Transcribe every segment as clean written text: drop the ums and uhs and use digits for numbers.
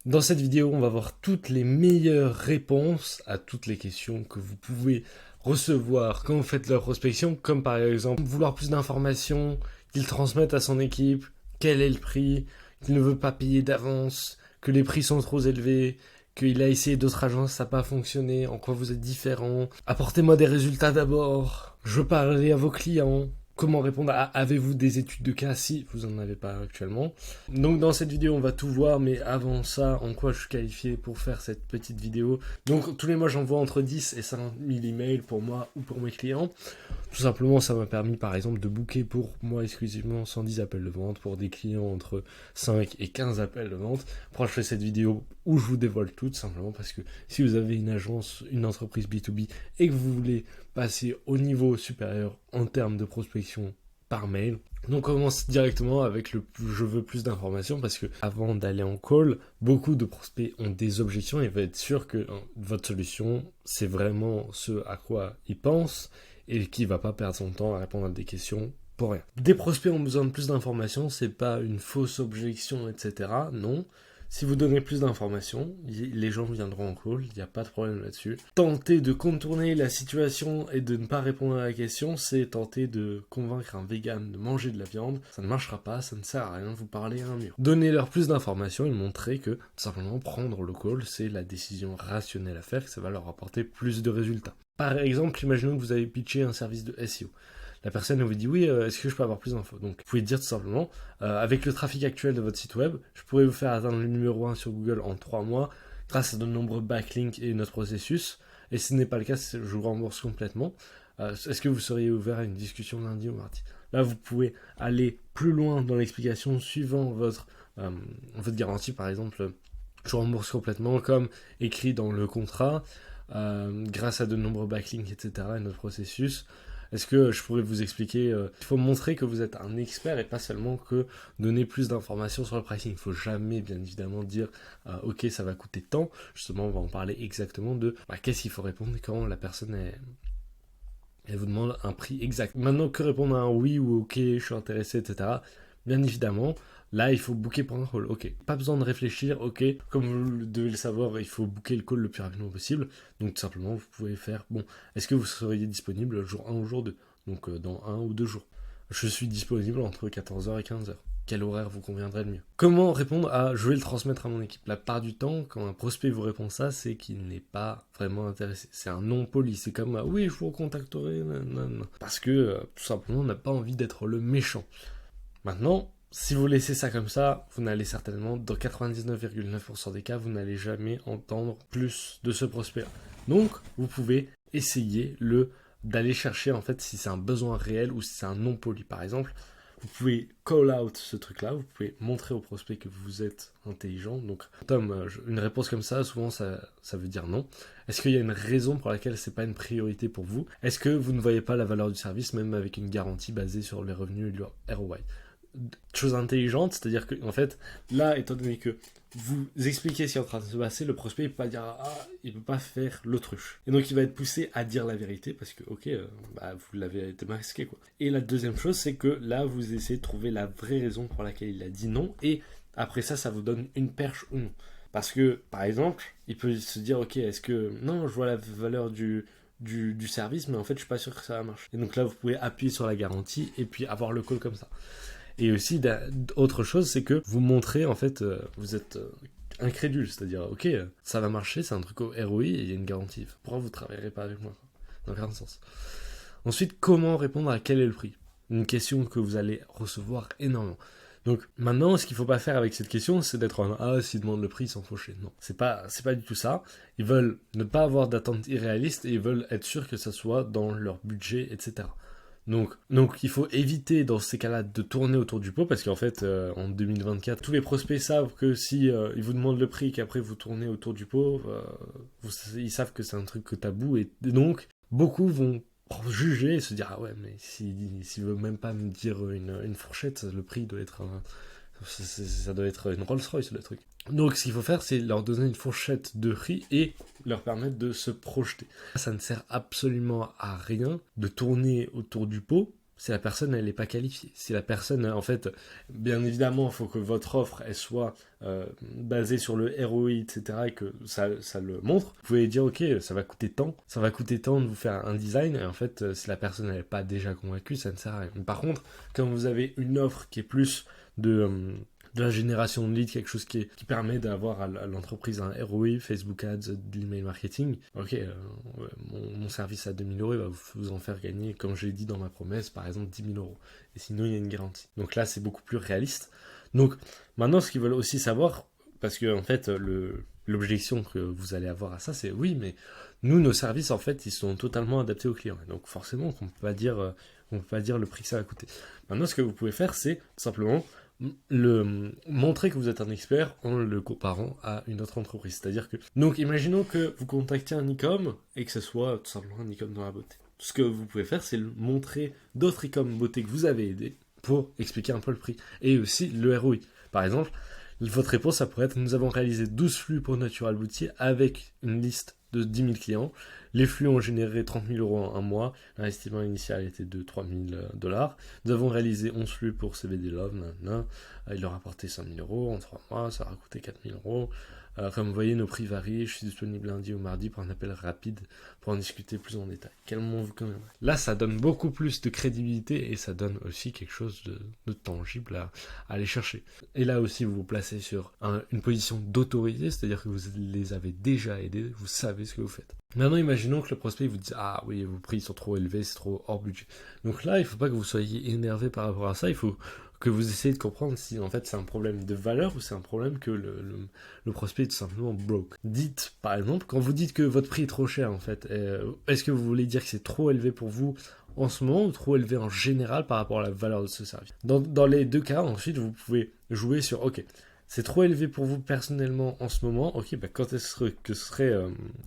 Dans cette vidéo, on va voir toutes les meilleures réponses à toutes les questions que vous pouvez recevoir quand vous faites leur prospection, comme par exemple vouloir plus d'informations, qu'il transmette à son équipe, quel est le prix, qu'il ne veut pas payer d'avance, que les prix sont trop élevés, qu'il a essayé d'autres agences, ça n'a pas fonctionné, en quoi vous êtes différent, apportez-moi des résultats d'abord, je veux parler à vos clients. Comment répondre à avez-vous des études de cas si vous n'en avez pas actuellement. Donc dans cette vidéo on va tout voir, mais avant ça, en quoi je suis qualifié pour faire cette petite vidéo. Donc tous les mois j'envoie entre 10 et 50 000 emails pour moi ou pour mes clients. Tout simplement ça m'a permis par exemple de booker pour moi exclusivement 110 appels de vente, pour des clients entre 5 et 15 appels de vente. Pourquoi je fais cette vidéo où je vous dévoile tout simplement parce que si vous avez une agence, une entreprise B2B et que vous voulez passer au niveau supérieur en termes de prospection par mail. Donc on commence directement avec le je veux plus d'informations parce que avant d'aller en call, beaucoup de prospects ont des objections et veulent être sûr que votre solution c'est vraiment ce à quoi ils pensent et qui va pas perdre son temps à répondre à des questions pour rien. Des prospects ont besoin de plus d'informations, c'est pas une fausse objection, etc. Non. Si vous donnez plus d'informations, les gens viendront en call, il n'y a pas de problème là-dessus. Tenter de contourner la situation et de ne pas répondre à la question, c'est tenter de convaincre un vegan de manger de la viande. Ça ne marchera pas, ça ne sert à rien, vous parlez à un mur. Donnez-leur plus d'informations et montrer que, tout simplement, prendre le call, c'est la décision rationnelle à faire, que ça va leur apporter plus de résultats. Par exemple, imaginons que vous avez pitché un service de SEO. La personne vous dit oui, est-ce que je peux avoir plus d'infos? Donc vous pouvez dire tout simplement, avec le trafic actuel de votre site web, je pourrais vous faire atteindre le numéro 1 sur Google en 3 mois grâce à de nombreux backlinks et notre processus. Et si ce n'est pas le cas, je vous rembourse complètement. Est-ce que vous seriez ouvert à une discussion lundi ou mardi? Là, vous pouvez aller plus loin dans l'explication suivant votre garantie. Par exemple, je vous rembourse complètement comme écrit dans le contrat, grâce à de nombreux backlinks, etc. et notre processus. Est-ce que je pourrais vous expliquer il faut montrer que vous êtes un expert et pas seulement que donner plus d'informations sur le pricing. Il ne faut jamais, bien évidemment, dire ok, ça va coûter tant. Justement, on va en parler exactement de qu'est-ce qu'il faut répondre quand la personne elle vous demande un prix exact. Maintenant, que répondre à un oui ou ok, je suis intéressé, etc. Bien évidemment, là, il faut booker pour un call. Ok. Pas besoin de réfléchir. Ok. Comme vous devez le savoir, il faut booker le call le plus rapidement possible. Donc, tout simplement, vous pouvez faire, bon, est-ce que vous seriez disponible le jour 1 ou jour 2? Donc, dans 1 ou 2 jours. Je suis disponible entre 14h et 15h. Quel horaire vous conviendrait le mieux? Comment répondre à je vais le transmettre à mon équipe? La part du temps, quand un prospect vous répond ça, c'est qu'il n'est pas vraiment intéressé. C'est un non poli. C'est comme oui, je vous recontacterai. Non. Parce que tout simplement, on n'a pas envie d'être le méchant. Maintenant, si vous laissez ça comme ça, vous n'allez certainement, dans 99,9% des cas, vous n'allez jamais entendre plus de ce prospect. Donc, vous pouvez essayer d'aller chercher en fait si c'est un besoin réel ou si c'est un non poli. Par exemple, vous pouvez call out ce truc-là, vous pouvez montrer au prospect que vous êtes intelligent. Donc, Tom, une réponse comme ça, souvent ça veut dire non. Est-ce qu'il y a une raison pour laquelle c'est pas une priorité pour vous? Est-ce que vous ne voyez pas la valeur du service, même avec une garantie basée sur les revenus et leur ROI? Chose intelligente, c'est-à-dire que en fait, là, étant donné que vous expliquez ce qui est en train de se passer, le prospect il peut pas dire il peut pas faire l'autruche. Et donc il va être poussé à dire la vérité parce que ok, vous l'avez été masqué quoi. Et la deuxième chose, c'est que là vous essayez de trouver la vraie raison pour laquelle il a dit non et après ça vous donne une perche ou non. Parce que par exemple, il peut se dire ok, est-ce que non, je vois la valeur du service, mais en fait je suis pas sûr que ça va marcher. Et donc là vous pouvez appuyer sur la garantie et puis avoir le call comme ça. Et aussi, autre chose, c'est que vous montrez, en fait, vous êtes incrédule, c'est-à-dire, ok, ça va marcher, c'est un truc au ROI et il y a une garantie. Pourquoi vous ne travaillerez pas avec moi? Dans aucun sens. Ensuite, comment répondre à quel est le prix? Une question que vous allez recevoir énormément. Donc maintenant, ce qu'il ne faut pas faire avec cette question, c'est d'être en s'ils demandent le prix, ils s'en faucher. Non, c'est pas du tout ça. Ils veulent ne pas avoir d'attente irréaliste et ils veulent être sûrs que ça soit dans leur budget, etc. Donc, il faut éviter dans ces cas-là de tourner autour du pot parce qu'en fait, en 2024, tous les prospects savent que si ils vous demandent le prix et qu'après vous tournez autour du pot, ils savent que c'est un truc tabou et donc beaucoup vont juger et se dire ah ouais mais s'il veut même pas me dire une fourchette, le prix doit être ça doit être une Rolls-Royce le truc. Donc ce qu'il faut faire, c'est leur donner une fourchette de prix et leur permettre de se projeter. Ça ne sert absolument à rien de tourner autour du pot si la personne elle n'est pas qualifiée. Si la personne, en fait, bien évidemment, il faut que votre offre elle soit basée sur le ROI, etc. et que ça le montre. Vous pouvez dire, ok, ça va coûter tant de vous faire un design, et en fait, si la personne n'est pas déjà convaincue, ça ne sert à rien. Mais par contre, quand vous avez une offre qui est plus de la génération de leads, quelque chose qui permet d'avoir à l'entreprise un ROI, Facebook Ads, de l'email marketing. Ok, mon service à 2000 euros, il va vous en faire gagner, comme je l'ai dit dans ma promesse, par exemple 10 000 euros. Et sinon, il y a une garantie. Donc là, c'est beaucoup plus réaliste. Donc maintenant, ce qu'ils veulent aussi savoir, parce que en fait, l'objection que vous allez avoir à ça, c'est oui, mais nous, nos services, en fait, ils sont totalement adaptés aux clients. Donc forcément, on ne peut pas dire le prix que ça va coûter. Maintenant, ce que vous pouvez faire, c'est tout simplement montrer que vous êtes un expert en le comparant à une autre entreprise. C'est-à-dire que, donc imaginons que vous contactiez un e-com et que ce soit tout simplement un e-com dans la beauté. Ce que vous pouvez faire, c'est montrer d'autres e-com beauté que vous avez aidés pour expliquer un peu le prix. Et aussi le ROI. Par exemple, votre réponse, ça pourrait être: nous avons réalisé 12 flux pour Natural Beauty avec une liste de 10 000 clients. Les flux ont généré 30 000 euros en un mois. L'investissement initial était de 3 000 $. Nous avons réalisé 11 flux pour CBD Love. Il leur a rapporté 5 000 euros en 3 mois. Ça aura coûté 4 000 euros. Comme vous voyez, nos prix varient. Je suis disponible lundi ou mardi pour un appel rapide pour en discuter plus en détail. Quel moment vous conviendrait? Là, ça donne beaucoup plus de crédibilité et ça donne aussi quelque chose de tangible à aller chercher. Et là aussi, vous vous placez sur une position d'autorité, c'est-à-dire que vous les avez déjà aidés, vous savez ce que vous faites. Maintenant, imaginons que le prospect vous dise: ah oui, vos prix sont trop élevés, c'est trop hors budget. Donc là, il ne faut pas que vous soyez énervé par rapport à ça, il faut que vous essayez de comprendre si en fait c'est un problème de valeur ou c'est un problème que le prospect est tout simplement broke. Dites, par exemple, quand vous dites que votre prix est trop cher, en fait, est-ce que vous voulez dire que c'est trop élevé pour vous en ce moment ou trop élevé en général par rapport à la valeur de ce service? Dans les deux cas, ensuite, vous pouvez jouer sur: ok, c'est trop élevé pour vous personnellement en ce moment, ok, quand est-ce que ce serait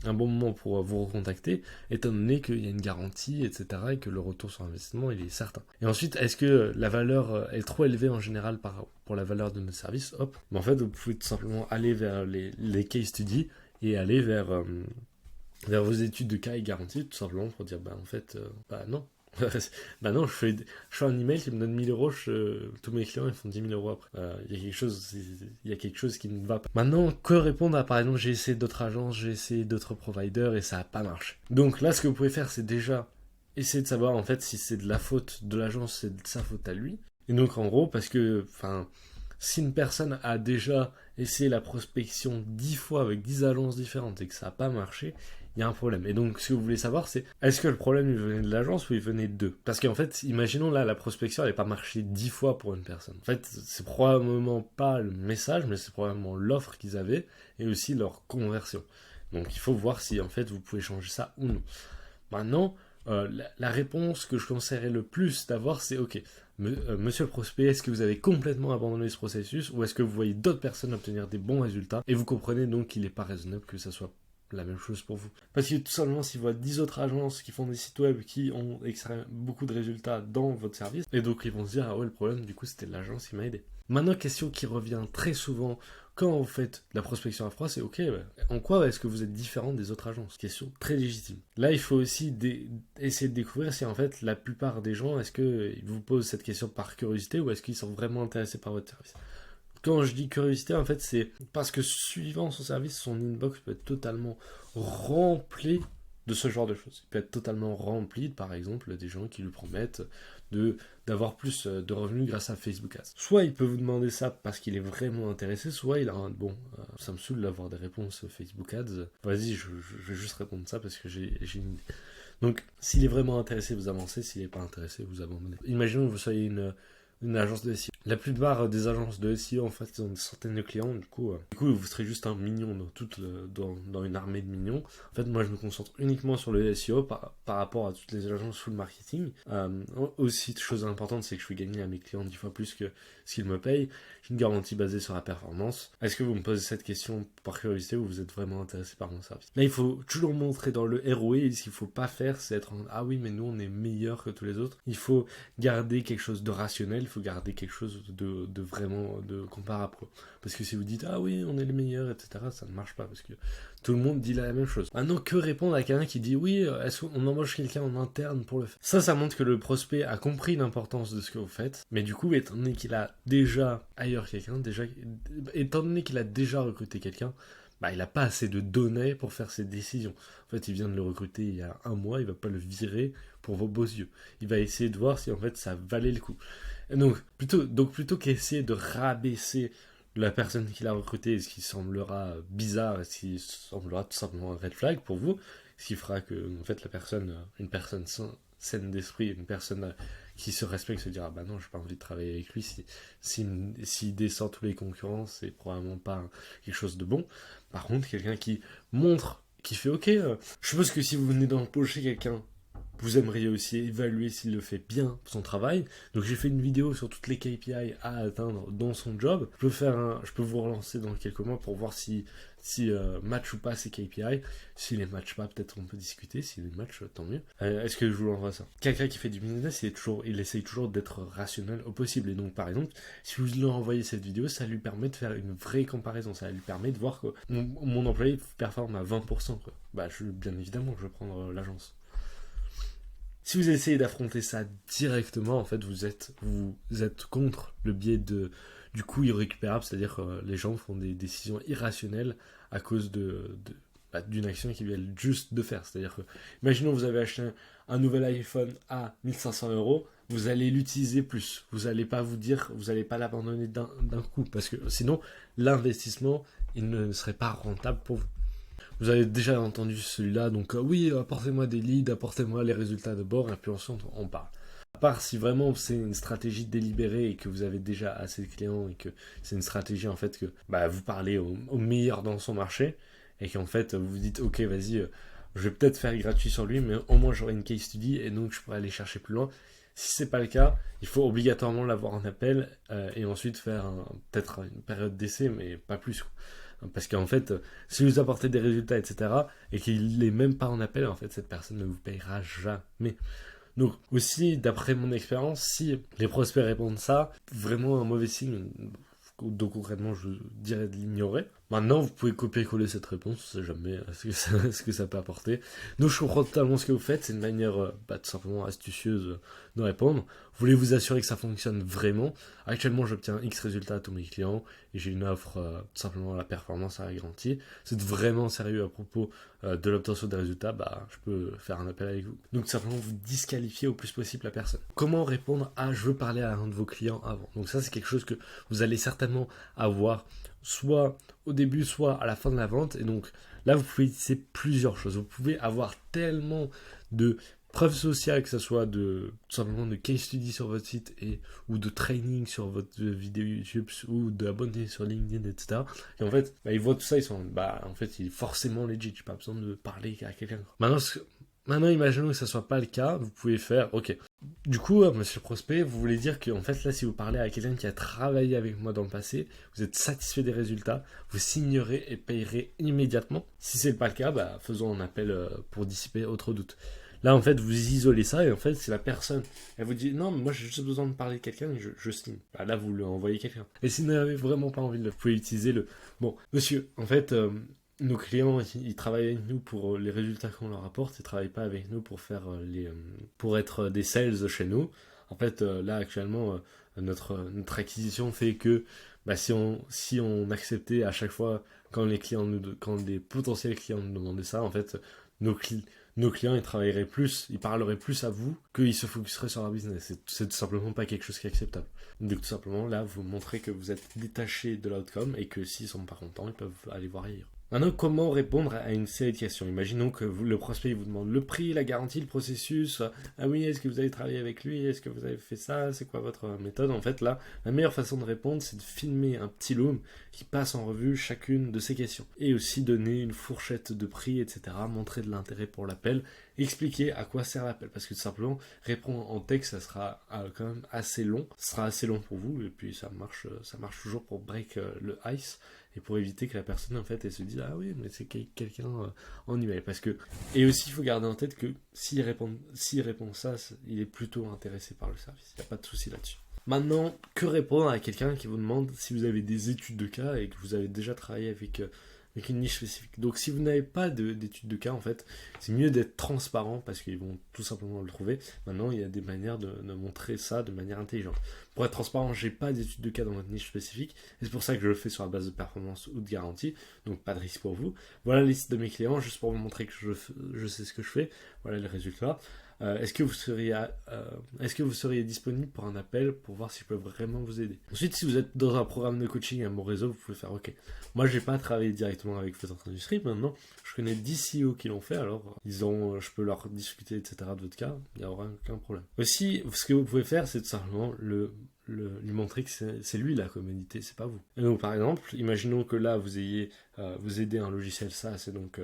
un bon moment pour vous recontacter, étant donné qu'il y a une garantie, etc., et que le retour sur investissement, il est certain. Et ensuite, est-ce que la valeur est trop élevée en général pour la valeur de notre service? Hop, en fait, vous pouvez tout simplement aller vers les case studies et aller vers vos études de cas et garanties, tout simplement pour dire: en fait, non. Non, je fais un email qui me donne 1000 euros, tous mes clients ils font 10 000 euros après. Il y a quelque chose qui ne va pas. Maintenant, que répondre à, par exemple, j'ai essayé d'autres agences, j'ai essayé d'autres providers et ça n'a pas marché. Donc là, ce que vous pouvez faire, c'est déjà essayer de savoir en fait si c'est de la faute de l'agence, c'est de sa faute à lui. Et donc en gros, parce que, si une personne a déjà essayé la prospection 10 fois avec 10 agences différentes et que ça n'a pas marché, il y a un problème. Et donc, ce que vous voulez savoir, c'est: est-ce que le problème, il venait de l'agence ou il venait d'eux? Parce qu'en fait, imaginons là, la prospection, elle n'a pas marché 10 fois pour une personne. En fait, c'est probablement pas le message, mais c'est probablement l'offre qu'ils avaient et aussi leur conversion. Donc, il faut voir si, en fait, vous pouvez changer ça ou non. Maintenant, la réponse que je conseillerais le plus d'avoir, c'est: ok, monsieur le prospect, est-ce que vous avez complètement abandonné ce processus ou est-ce que vous voyez d'autres personnes obtenir des bons résultats et vous comprenez donc qu'il n'est pas raisonnable que ça soit la même chose pour vous? Parce que tout simplement, si vous voyez 10 autres agences qui font des sites web qui ont extrait beaucoup de résultats dans votre service, et donc ils vont se dire: ah ouais, le problème du coup c'était l'agence qui m'a aidé. Maintenant, question qui revient très souvent quand vous faites de la prospection à froid, c'est: ok, en quoi est-ce que vous êtes différent des autres agences? Question très légitime. Là, il faut aussi essayer de découvrir si en fait la plupart des gens, est-ce qu'ils vous posent cette question par curiosité ou est-ce qu'ils sont vraiment intéressés par votre service? Quand je dis curiosité, en fait, c'est parce que suivant son service, son inbox peut être totalement rempli de ce genre de choses. Il peut être totalement rempli, par exemple, des gens qui lui promettent d'avoir plus de revenus grâce à Facebook Ads. Soit il peut vous demander ça parce qu'il est vraiment intéressé, soit il a un... Bon, ça me saoule d'avoir des réponses Facebook Ads. Vas-y, je vais juste répondre ça parce que j'ai une idée. Donc, s'il est vraiment intéressé, vous avancez. S'il n'est pas intéressé, vous abandonnez. Imaginons que vous soyez une agence de SEO. La plupart des agences de SEO, en fait, ils ont des centaines de clients. Du coup, vous serez juste un mignon dans une armée de mignons. En fait, moi, je me concentre uniquement sur le SEO par rapport à toutes les agences full marketing. Aussi, chose importante, c'est que je fais gagner à mes clients 10 fois plus que ce qu'ils me payent. J'ai une garantie basée sur la performance. Est-ce que vous me posez cette question par curiosité ou vous êtes vraiment intéressé par mon service? Là, il faut toujours montrer dans le ROI. Et ce qu'il ne faut pas faire, c'est ah oui, mais nous, on est meilleur que tous les autres. Il faut garder quelque chose de rationnel. Il faut garder quelque chose chose de vraiment de comparable, quoi. Parce que si vous dites, ah oui, on est les meilleurs, etc., ça ne marche pas, parce que tout le monde dit la même chose. Maintenant, que répondre à quelqu'un qui dit, oui, est-ce qu'on embauche quelqu'un en interne pour le faire? Ça montre que le prospect a compris l'importance de ce que vous faites, mais du coup, étant donné qu'il a déjà ailleurs quelqu'un, étant donné qu'il a déjà recruté quelqu'un, bah, il n'a pas assez de données pour faire ses décisions. En fait, il vient de le recruter il y a un mois, il va pas le virer pour vos beaux yeux. Il va essayer de voir si en fait ça valait le coup. Et donc plutôt qu'essayer de rabaisser la personne qu'il a recrutée, ce qui semblera bizarre, ce qui semblera tout simplement un red flag pour vous, ce qui fera que en fait une personne saine d'esprit, une personne qui se respecte se dira bah non, j'ai pas envie de travailler avec lui, s'il descend tous les concurrents, c'est probablement pas quelque chose de bon. Par contre, quelqu'un qui montre, qui fait ok, je suppose que si vous venez d'embaucher quelqu'un, vous aimeriez aussi évaluer s'il le fait bien son travail. Donc j'ai fait une vidéo sur toutes les KPI à atteindre dans son job. Je peux vous relancer dans quelques mois pour voir si match ou pas ces KPI. S'il les match pas, peut-être on peut discuter. S'il les match, tant mieux. Est-ce que je vous l'envoie ça? Quelqu'un qui fait du business, il essaye toujours d'être rationnel au possible. Et donc par exemple, si vous lui envoyez cette vidéo, ça lui permet de faire une vraie comparaison. Ça lui permet de voir que mon employé performe à 20%. Quoi. Bah bien évidemment, je vais prendre l'agence. Si vous essayez d'affronter ça directement, en fait, vous êtes contre le biais du coût irrécupérable, c'est-à-dire que les gens font des décisions irrationnelles à cause d'une action qu'ils viennent juste de faire. C'est-à-dire que, imaginons vous avez acheté un nouvel iPhone à 1500€, vous allez l'utiliser plus. Vous n'allez pas l'abandonner d'un coup, parce que sinon, l'investissement, il ne serait pas rentable pour vous. Vous avez déjà entendu celui-là, donc oui, apportez-moi des leads, apportez-moi les résultats de bord, et puis ensuite on parle. À part si vraiment c'est une stratégie délibérée et que vous avez déjà assez de clients et que c'est une stratégie en fait que vous parlez au meilleur dans son marché et qu'en fait vous vous dites ok vas-y, je vais peut-être faire gratuit sur lui, mais au moins j'aurai une case study et donc je pourrai aller chercher plus loin. Si c'est pas le cas, il faut obligatoirement l'avoir en appel et ensuite faire peut-être une période d'essai, mais pas plus. Parce qu'en fait, si vous apportez des résultats, etc., et qu'il n'est même pas en appel, en fait, cette personne ne vous payera jamais. Donc, aussi, d'après mon expérience, si les prospects répondent ça, vraiment un mauvais signe, donc concrètement, je dirais de l'ignorer. Maintenant, vous pouvez copier-coller cette réponse, on sait jamais ce que ça peut apporter. Donc, je comprends totalement ce que vous faites, c'est une manière tout simplement astucieuse de répondre. Vous voulez vous assurer que ça fonctionne vraiment. Actuellement, j'obtiens X résultats à tous mes clients et j'ai une offre tout simplement à la performance à la garantie. C'est vraiment sérieux à propos de l'obtention des résultats, je peux faire un appel avec vous. Donc, tout simplement, vous disqualifiez au plus possible la personne. Comment répondre à je veux parler à un de vos clients avant? Donc, ça, c'est quelque chose que vous allez certainement avoir soit au début, soit à la fin de la vente. Et donc là, vous pouvez utiliser plusieurs choses. Vous pouvez avoir tellement de preuves sociales, que ce soit tout simplement de case study sur votre site ou de training sur votre vidéo YouTube ou d'abonnés sur LinkedIn, etc. Et en fait, ils voient tout ça, ils sont en fait, il est forcément legit. J'ai pas besoin de parler à quelqu'un. Maintenant, imaginons que ça soit pas le cas, vous pouvez faire, ok. Du coup, monsieur le prospect, vous voulez dire que, en fait, là, si vous parlez à quelqu'un qui a travaillé avec moi dans le passé, vous êtes satisfait des résultats, vous signerez et payerez immédiatement. Si c'est pas le cas, faisons un appel pour dissiper autre doute. Là, en fait, vous isolez ça et en fait, c'est la personne. Elle vous dit, non, mais moi, j'ai juste besoin de parler de quelqu'un et je signe. Là, vous lui envoyez quelqu'un. Et si vous n'avez vraiment pas envie de le, vous pouvez utiliser bon, monsieur, en fait, nos clients, ils travaillent avec nous pour les résultats qu'on leur apporte, ils ne travaillent pas avec nous pour faire pour être des sales chez nous. En fait, là, actuellement, notre acquisition fait que si on acceptait à chaque fois quand des potentiels clients nous demandaient ça, en fait, nos clients, ils travailleraient plus, ils parleraient plus à vous qu'ils se focuseraient sur leur business. C'est tout simplement pas quelque chose qui est acceptable. Donc tout simplement, là, vous montrez que vous êtes détaché de l'outcome et que s'ils sont pas contents, ils peuvent aller voir ailleurs. Maintenant, comment répondre à une série de questions? Imaginons que le prospect vous demande le prix, la garantie, le processus. Ah oui, est-ce que vous avez travaillé avec lui? Est-ce que vous avez fait ça? C'est quoi votre méthode? En fait, là, la meilleure façon de répondre, c'est de filmer un petit loom qui passe en revue chacune de ces questions. Et aussi donner une fourchette de prix, etc. Montrer de l'intérêt pour l'appel. Expliquer à quoi sert l'appel. Parce que tout simplement, répondre en texte, ça sera quand même assez long. Ce sera assez long pour vous. Et puis, ça marche toujours pour break le ice. Et pour éviter que la personne, en fait, elle se dise « Ah oui, mais c'est quelqu'un en email. » Et aussi, il faut garder en tête que s'il répond ça, il est plutôt intéressé par le service. Il n'y a pas de souci là-dessus. Maintenant, que répondre à quelqu'un qui vous demande si vous avez des études de cas et que vous avez déjà travaillé avec une niche spécifique. Donc si vous n'avez pas d'études de cas, en fait, c'est mieux d'être transparent parce qu'ils vont tout simplement le trouver. Maintenant, il y a des manières de montrer ça de manière intelligente. Pour être transparent, j'ai pas d'études de cas dans votre niche spécifique et c'est pour ça que je le fais sur la base de performance ou de garantie, donc pas de risque pour vous. Voilà la liste de mes clients, juste pour vous montrer que je sais ce que je fais. Voilà les résultats. Est-ce que vous seriez disponible pour un appel pour voir si je peux vraiment vous aider? Ensuite, si vous êtes dans un programme de coaching à mon réseau, vous pouvez faire OK. Moi, j'ai pas travaillé directement avec votre industrie. Maintenant, je connais 10 CEO qui l'ont fait, alors je peux leur discuter, etc. de votre cas, il n'y aura aucun problème. Aussi, ce que vous pouvez faire, c'est tout simplement lui montrer que c'est lui la commodité, c'est pas vous. Et donc, par exemple, imaginons que là, vous aidez un logiciel SaaS, et donc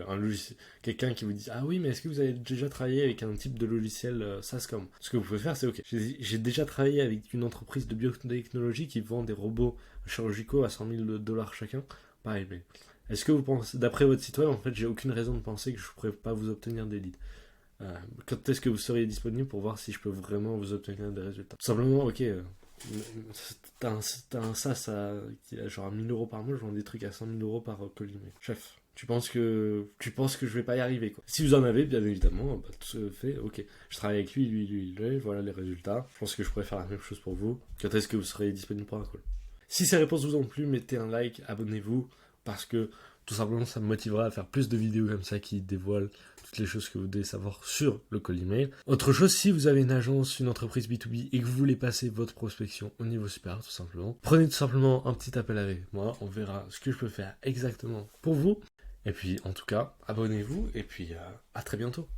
quelqu'un qui vous dit ah oui, mais est-ce que vous avez déjà travaillé avec un type de logiciel SaaS comme ce que vous pouvez faire, c'est ok. J'ai déjà travaillé avec une entreprise de biotechnologie qui vend des robots chirurgicaux à 100 000 $ chacun. Pareil, mais est-ce que vous pensez, d'après votre site web, en fait, j'ai aucune raison de penser que je ne pourrais pas vous obtenir des leads. Quand est-ce que vous seriez disponible pour voir si je peux vraiment vous obtenir des résultats? Tout simplement, ok. T'as un SaaS qui a genre 1000 € par mois, je vends des trucs à 100 000 € par colis. Chef, tu penses que je vais pas y arriver, quoi. Si vous en avez, bien évidemment, bah, tout se fait, ok. Je travaille avec lui, voilà les résultats. Je pense que je pourrais faire la même chose pour vous. Quand est-ce que vous seriez disponible pour un call? Si ces réponses vous ont plu, mettez un like, abonnez-vous, parce que tout simplement ça me motivera à faire plus de vidéos comme ça qui dévoilent toutes les choses que vous devez savoir sur le call email. Autre chose, si vous avez une agence, une entreprise B2B et que vous voulez passer votre prospection au niveau supérieur, tout simplement, prenez tout simplement un petit appel avec moi, on verra ce que je peux faire exactement pour vous. Et puis en tout cas, abonnez-vous et puis à très bientôt.